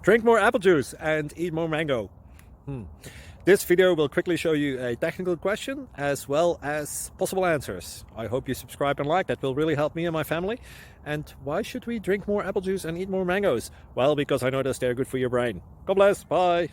Drink more apple juice and eat more mango. This video will quickly show you a technical question as well as possible answers. I hope you subscribe and like, that will really help me and my family. And why should we drink more apple juice and eat more mangoes? Well, because I noticed they're good for your brain. God bless, bye.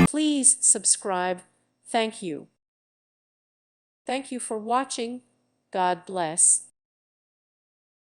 Please subscribe. Thank you. Thank you for watching. God bless.